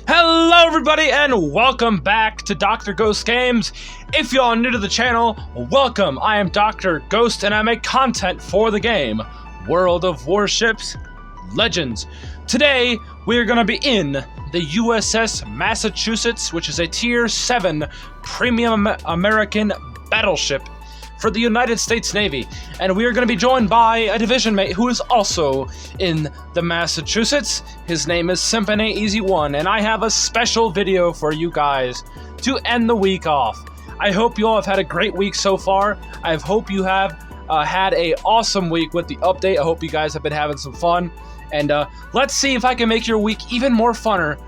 Hello everybody and welcome back to Dr. Ghost Games. If y'all are new to the channel, welcome. I am Dr. Ghost and I make content for the game World of Warships Legends. Today we are going to be in the USS Massachusetts, which is a Tier 7 premium American battleship for the United States Navy, and we are going to be joined by a division mate who is also in the Massachusetts. His name is Symphony Easy One, and I have a special video for you guys to end the week off. I hope you all have had a great week so far. I hope you have had a awesome week with the update. I hope you guys have been having some fun, and let's see if I can make your week even more funner.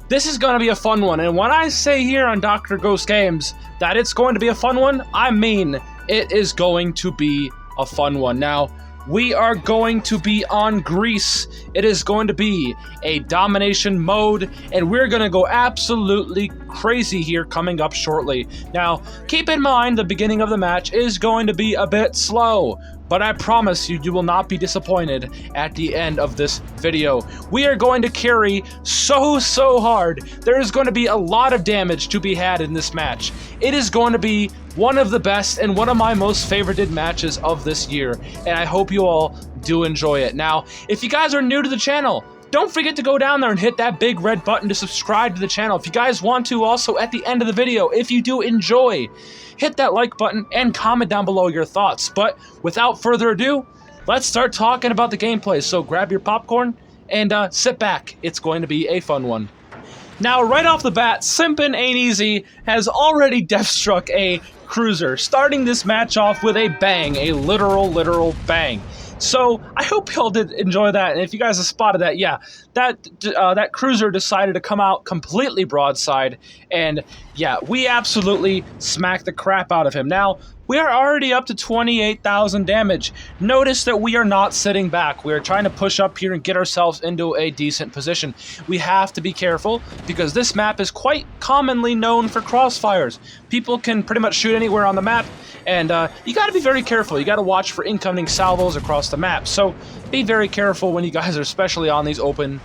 This is going to be a fun one, and when I say here on Dr. Ghost Games that it's going to be a fun one, I mean it is going to be a fun one. Now, we are going to be on Greece. It is going to be a domination mode, and we're going to go absolutely crazy here coming up shortly. Now, keep in mind the beginning of the match is going to be a bit slow, but I promise you, you will not be disappointed at the end of this video. We are going to carry so hard. There is going to be a lot of damage to be had in this match. It is going to be one of the best and one of my most favorited matches of this year, and I hope you all do enjoy it. Now, if you guys are new to the channel, don't forget to go down there and hit that big red button to subscribe to the channel. If you guys want to, also at the end of the video, if you do enjoy, hit that like button and comment down below your thoughts. But without further ado, let's start talking about the gameplay. So grab your popcorn and sit back. It's going to be a fun one. Now, right off the bat, Simpin' Ain't Easy has already deathstruck a cruiser, starting this match off with a bang, a literal bang. So I hope y'all did enjoy that, and if you guys have spotted that, yeah, that cruiser decided to come out completely broadside, and yeah, we absolutely smacked the crap out of him. Now, we are already up to 28,000 damage. Notice that we are not sitting back. We are trying to push up here and get ourselves into a decent position. We have to be careful because this map is quite commonly known for crossfires. People can pretty much shoot anywhere on the map, and you got to be very careful. You got to watch for incoming salvos across the map. So be very careful when you guys are especially on these open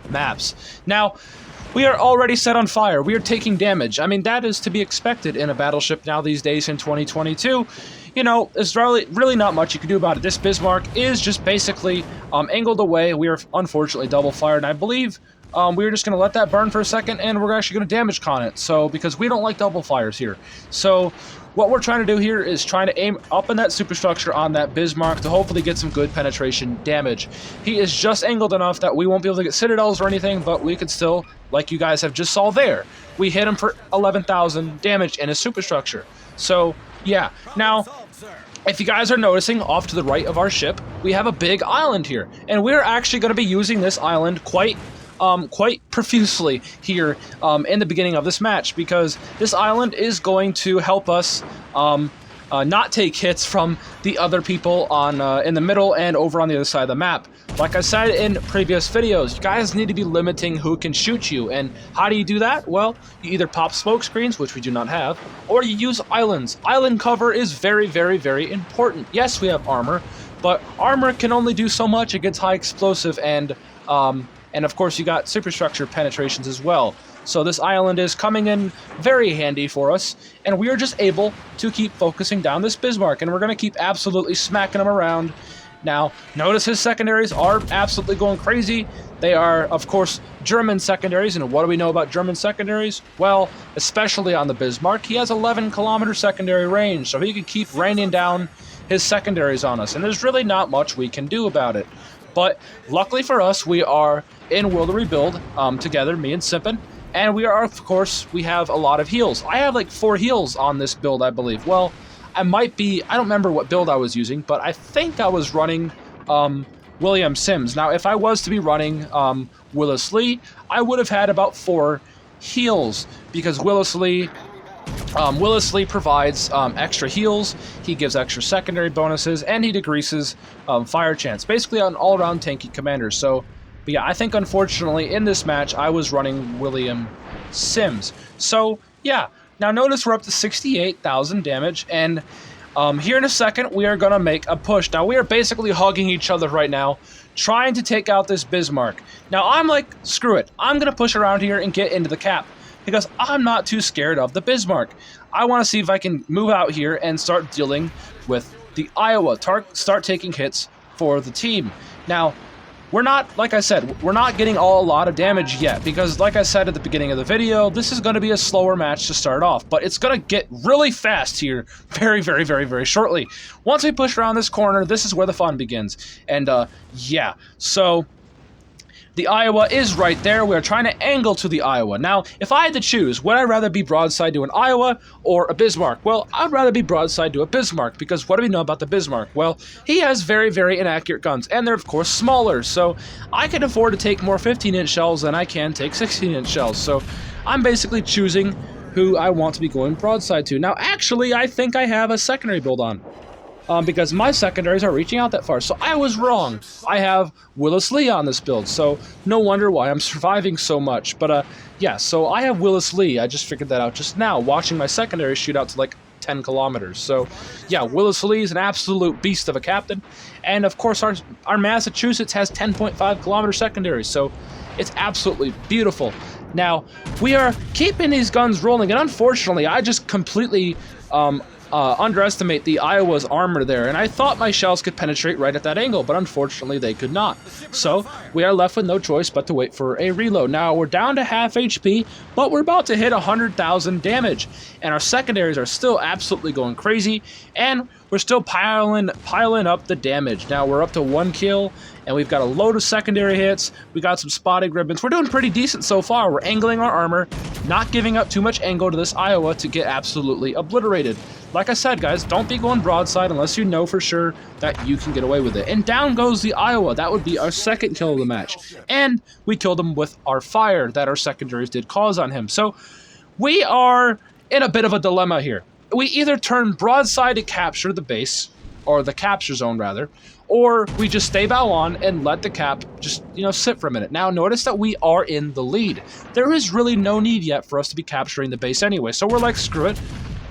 maps. Now, we are already set on fire. We are taking damage. I mean, that is to be expected in a battleship now these days in 2022. You know, there's really not much you can do about it. This Bismarck is just basically angled away. We are unfortunately double fired, and I believe we're just going to let that burn for a second, and we're actually going to damage con it. So, because we don't like double fires here. So, what we're trying to do here is trying to aim up in that superstructure on that Bismarck to hopefully get some good penetration damage. He is just angled enough that we won't be able to get citadels or anything, but we could still, like you guys have just saw there, we hit him for 11,000 damage in his superstructure. So, yeah. Now, if you guys are noticing, off to the right of our ship, we have a big island here, and we're actually going to be using this island quite profusely here in the beginning of this match, because this island is going to help us not take hits from the other people on in the middle and over on the other side of the map. Like I said in previous videos, you guys need to be limiting who can shoot you, and how do you do that? Well, you either pop smoke screens, which we do not have, or you use islands. Island cover is very important. Yes, we have armor, but armor can only do so much against high explosive and of course, you got superstructure penetrations as well. So this island is coming in very handy for us, and we are just able to keep focusing down this Bismarck, and we're going to keep absolutely smacking them around. Now, notice his secondaries are absolutely going crazy. They are, of course, German secondaries, and what do we know about German secondaries? Well, especially on the Bismarck, he has 11-kilometer secondary range, so he can keep raining down his secondaries on us, and there's really not much we can do about it. But luckily for us, we are in World of Rebuild together, me and Simpin, and we are, of course, we have a lot of heals. I have like 4 heals on this build, I believe. Well, I don't remember what build I was using, but I think I was running William Sims. Now, if I was to be running Willis Lee, I would have had about 4 heals, because Willis Lee provides extra heals, he gives extra secondary bonuses, and he decreases fire chance. Basically an all-around tanky commander. So, but yeah, I think unfortunately in this match I was running William Sims. So, yeah. Now notice we're up to 68,000 damage, and Here in a second, we are going to make a push. Now, we are basically hugging each other right now, trying to take out this Bismarck. Now, I'm like, screw it. I'm going to push around here and get into the cap, because I'm not too scared of the Bismarck. I want to see if I can move out here and start dealing with the Iowa, start taking hits for the team. Now, we're not, like I said, we're not getting a lot of damage yet, because like I said at the beginning of the video, this is going to be a slower match to start off, but it's going to get really fast here very, very, very, very shortly. Once we push around this corner, this is where the fun begins. And yeah, so the Iowa is right there. We're trying to angle to the Iowa. Now, if I had to choose, would I rather be broadside to an Iowa or a Bismarck? Well, I'd rather be broadside to a Bismarck, because what do we know about the Bismarck? Well, he has very, very inaccurate guns, and they're, of course, smaller, so I can afford to take more 15-inch shells than I can take 16-inch shells, so I'm basically choosing who I want to be going broadside to. Now, actually, I think I have a secondary build on. Because my secondaries are reaching out that far. So I was wrong. I have Willis Lee on this build, so no wonder why I'm surviving so much. But yeah, so I have Willis Lee. I just figured that out just now, watching my secondary shoot out to like 10 kilometers. So yeah, Willis Lee is an absolute beast of a captain. And of course, our Massachusetts has 10.5 kilometer secondary, so it's absolutely beautiful. Now, we are keeping these guns rolling, and unfortunately, I just completely underestimate the Iowa's armor there, and I thought my shells could penetrate right at that angle, but unfortunately they could not. So we are left with no choice but to wait for a reload. Now we're down to half HP, but we're about to hit 100,000 damage, and our secondaries are still absolutely going crazy, and we're still piling up the damage. Now we're up to 1 kill, and we've got a load of secondary hits. We got some spotting ribbons. We're doing pretty decent so far. We're angling our armor, not giving up too much angle to this Iowa to get absolutely obliterated. Like I said, guys, don't be going broadside unless you know for sure that you can get away with it. And down goes the Iowa. That would be our second kill of the match. And we killed him with our fire that our secondaries did cause on him. So we are in a bit of a dilemma here. We either turn broadside to capture the base, or the capture zone rather, or we just stay bow on and let the cap just, sit for a minute. Now, notice that we are in the lead. There is really no need yet for us to be capturing the base anyway, so we're like, screw it.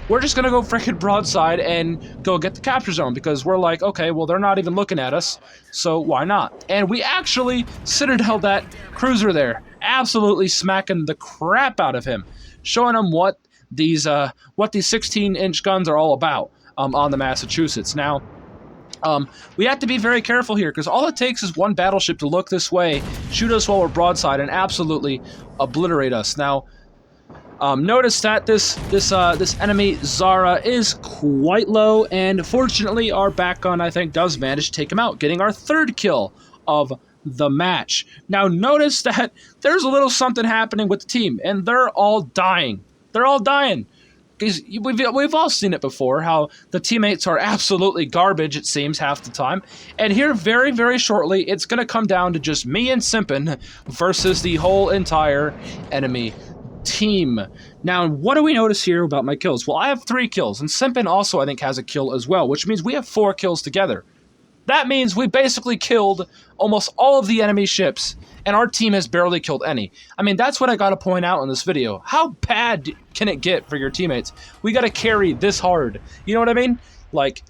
We're just going to go freaking broadside and go get the capture zone, because we're like, okay, well, they're not even looking at us, so why not? And we actually citadel that cruiser there, absolutely smacking the crap out of him, showing him what these 16-inch guns are all about on the Massachusetts. Now, we have to be very careful here, because all it takes is one battleship to look this way, shoot us while we're broadside, and absolutely obliterate us. Now, notice that this enemy Zara is quite low, and fortunately our back gun, I think, does manage to take him out, getting our third kill of the match. Now, notice that there's a little something happening with the team, and they're all dying. They're all dying. Because we've all seen it before, how the teammates are absolutely garbage, it seems, half the time. And here, very, very shortly, it's going to come down to just me and Simpin versus the whole entire enemy team. Now, what do we notice here about my kills? Well, I have 3 kills, and Simpin also, I think, has a kill as well, which means we have 4 kills together. That means we basically killed almost all of the enemy ships, and our team has barely killed any. I mean, that's what I gotta point out in this video. How bad can it get for your teammates? We gotta carry this hard. You know what I mean? Like,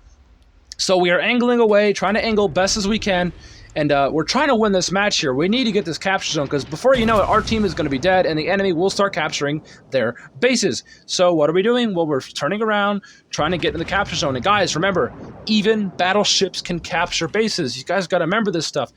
so we are angling away, trying to angle best as we can, and we're trying to win this match here. We need to get this capture zone, because before you know it, our team is going to be dead, and the enemy will start capturing their bases. So what are we doing? Well, we're turning around, trying to get in the capture zone. And guys, remember, even battleships can capture bases. You guys got to remember this stuff.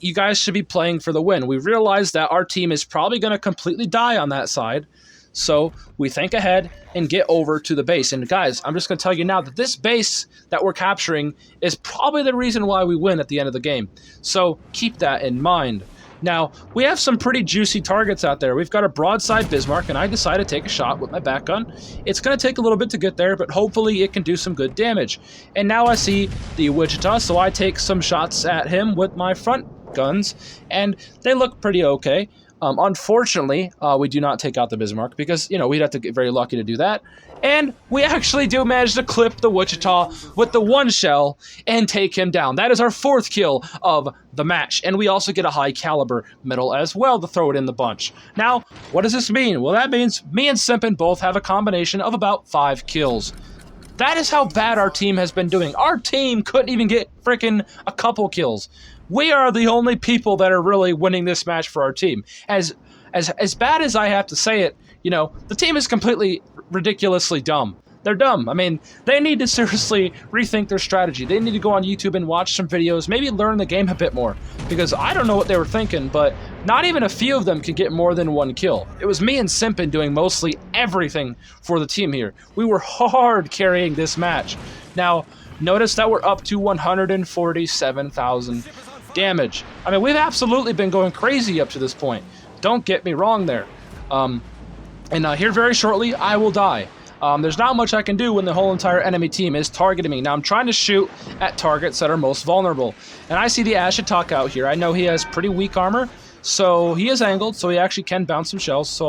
You guys should be playing for the win. We realize that our team is probably going to completely die on that side. So we think ahead and get over to the base. And guys, I'm just going to tell you now that this base that we're capturing is probably the reason why we win at the end of the game. So keep that in mind. Now, we have some pretty juicy targets out there. We've got a broadside Bismarck, and I decided to take a shot with my back gun. It's going to take a little bit to get there, but hopefully it can do some good damage. And now I see the Wichita, so I take some shots at him with my front guns, and they look pretty okay. Unfortunately, we do not take out the Bismarck, because, we'd have to get very lucky to do that. And we actually do manage to clip the Wichita with the 1 shell and take him down. That is our 4th kill of the match. And we also get a high caliber medal as well to throw it in the bunch. Now, what does this mean? Well, that means me and Simpin both have a combination of about 5 kills. That is how bad our team has been doing. Our team couldn't even get freaking a couple kills. We are the only people that are really winning this match for our team. As bad as I have to say it, you know, the team is completely ridiculously dumb. They're dumb. I mean, they need to seriously rethink their strategy. They need to go on YouTube and watch some videos, maybe learn the game a bit more. Because I don't know what they were thinking, but not even a few of them could get more than one kill. It was me and Simpin doing mostly everything for the team here. We were hard carrying this match. Now, notice that we're up to 147,000 damage. I mean, we've absolutely been going crazy up to this point. Don't get me wrong there. Here very shortly, I will die. There's not much I can do when the whole entire enemy team is targeting me. Now, I'm trying to shoot at targets that are most vulnerable. And I see the Ashitaka out here. I know he has pretty weak armor, so he is angled, so he actually can bounce some shells.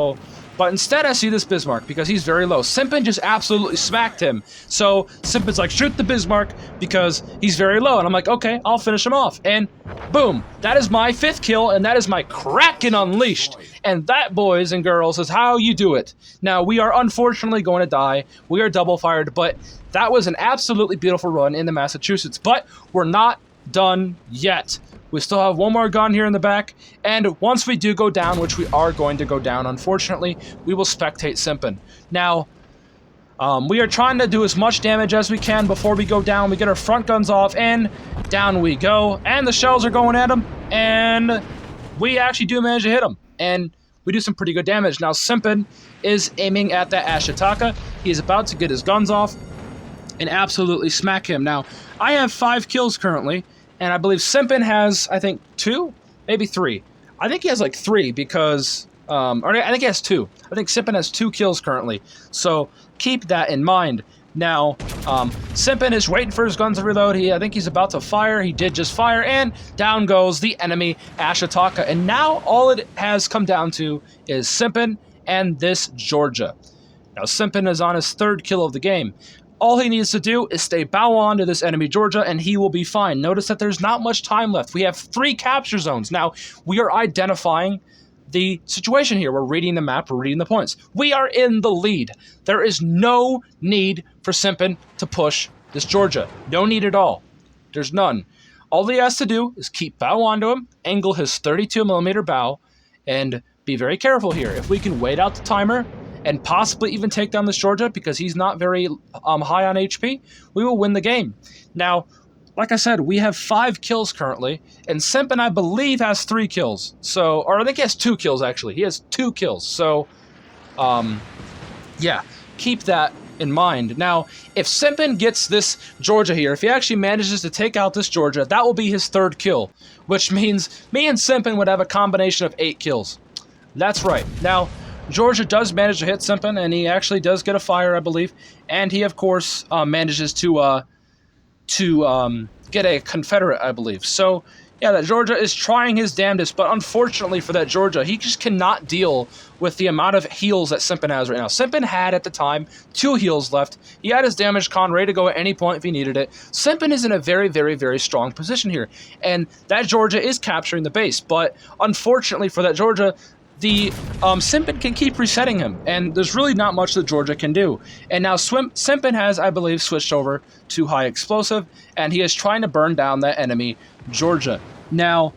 But instead, I see this Bismarck because he's very low. Simpin just absolutely smacked him. So Simpin's like, shoot the Bismarck because he's very low. And I'm like, okay, I'll finish him off. And boom, that is my 5th kill, and that is my Kraken unleashed. And that, boys and girls, is how you do it. Now, we are unfortunately going to die. We are double fired, but that was an absolutely beautiful run in the Massachusetts. But we're not done yet. We still have one more gun here in the back, and once we do go down, which we are going to go down, unfortunately, we will spectate Simpin. Now, we are trying to do as much damage as we can before we go down. We get our front guns off, and down we go, and the shells are going at him, and we actually do manage to hit him, and we do some pretty good damage. Now, Simpin is aiming at that Ashitaka. He is about to get his guns off and absolutely smack him. Now, I have 5 kills currently, and I believe Simpin has, I think, 2? Maybe 3. I think he has, like, 3 because... or I think he has 2. I think Simpin has 2 kills currently. So, keep that in mind. Now, Simpin is waiting for his guns to reload. I think he's about to fire. He did just fire, and down goes the enemy Ashitaka. And now, all it has come down to is Simpin and this Georgia. Now, Simpin is on his 3rd kill of the game. All he needs to do is stay bow on to this enemy Georgia, and he will be fine. Notice that there's not much time left. We have 3 capture zones. Now, we are identifying the situation here. We're reading the map. We're reading the points. We are in the lead. There is no need for Simpin to push this Georgia. No need at all. There's none. All he has to do is keep bow onto him, angle his 32mm bow, and be very careful here. If we can wait out the timer and possibly even take down this Georgia because he's not very high on HP, we will win the game. Now, like I said, we have 5 kills currently, and Simpin, I believe, has 3 kills. So, or I think he has 2 kills, actually. He has 2 kills. So, yeah, keep that in mind. Now, if Simpin gets this Georgia here, if he actually manages to take out this Georgia, that will be his 3rd kill, which means me and Simpin would have a combination of 8 kills. That's right. Now, Georgia does manage to hit Simpin, and he actually does get a fire, I believe, and he, of course, manages to get a Confederate, I believe. So, yeah, that Georgia is trying his damnedest, but unfortunately for that Georgia, he just cannot deal with the amount of heals that Simpin has right now. Simpin had, at the time, 2 heals left. He had his damage con ready to go at any point if he needed it. Simpin is in a very, very, very strong position here, and that Georgia is capturing the base, but unfortunately for that Georgia, the Simpin can keep resetting him, and there's really not much that Georgia can do. And now Simpin has, I believe, switched over to high explosive, and he is trying to burn down that enemy Georgia. Now,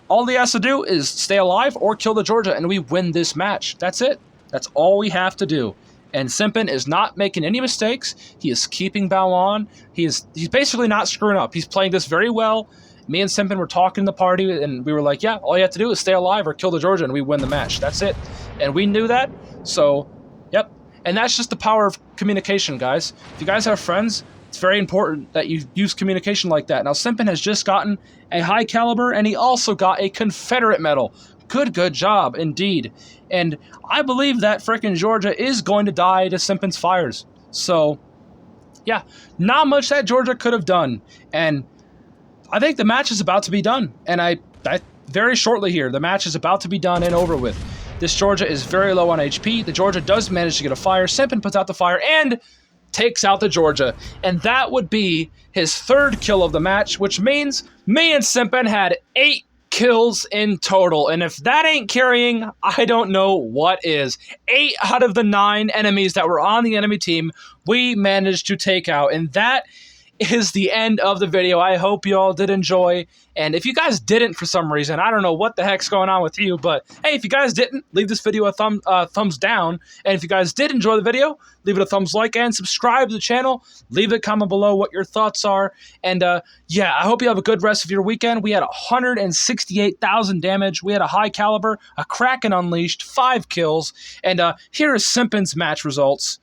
all he has to do is stay alive or kill the Georgia, and we win this match. That's it. That's all we have to do. And Simpin is not making any mistakes. He is keeping bow on. He's basically not screwing up. He's playing this very well. Me and Simpin were talking in the party, and we were like, yeah, all you have to do is stay alive or kill the Georgia, and we win the match. That's it. And we knew that, so, yep. And that's just the power of communication, guys. If you guys have friends, it's very important that you use communication like that. Now, Simpin has just gotten a high caliber, and he also got a Confederate medal. Good job, indeed. And I believe that frickin' Georgia is going to die to Simpin's fires. So, yeah, not much that Georgia could have done. And I think the match is about to be done, and I very shortly here, the match is about to be done and over with. This Georgia is very low on HP. The Georgia does manage to get a fire. Simpin puts out the fire and takes out the Georgia, and that would be his 3rd kill of the match, which means me and Simpin had 8 kills in total. And if that ain't carrying, I don't know what is. 8 out of the 9 enemies that were on the enemy team, we managed to take out. And that is the end of the video. I hope you all did enjoy. And if you guys didn't for some reason, I don't know what the heck's going on with you, but hey, if you guys didn't, leave this video a thumbs down. And if you guys did enjoy the video, leave it a thumbs like and subscribe to the channel. Leave a comment below what your thoughts are. And yeah, I hope you have a good rest of your weekend. We had 168,000 damage. We had a high caliber, a Kraken unleashed, 5 kills. And here is Simpin's match results.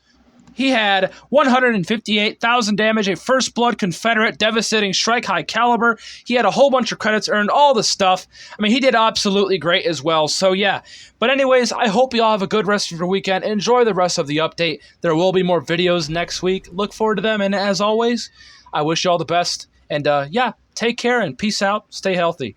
He had 158,000 damage, a First Blood Confederate, devastating strike, high caliber. He had a whole bunch of credits earned, all the stuff. I mean, he did absolutely great as well. So yeah. But anyways, I hope you all have a good rest of your weekend. Enjoy the rest of the update. There will be more videos next week. Look forward to them. And as always, I wish you all the best. And yeah, take care and peace out. Stay healthy.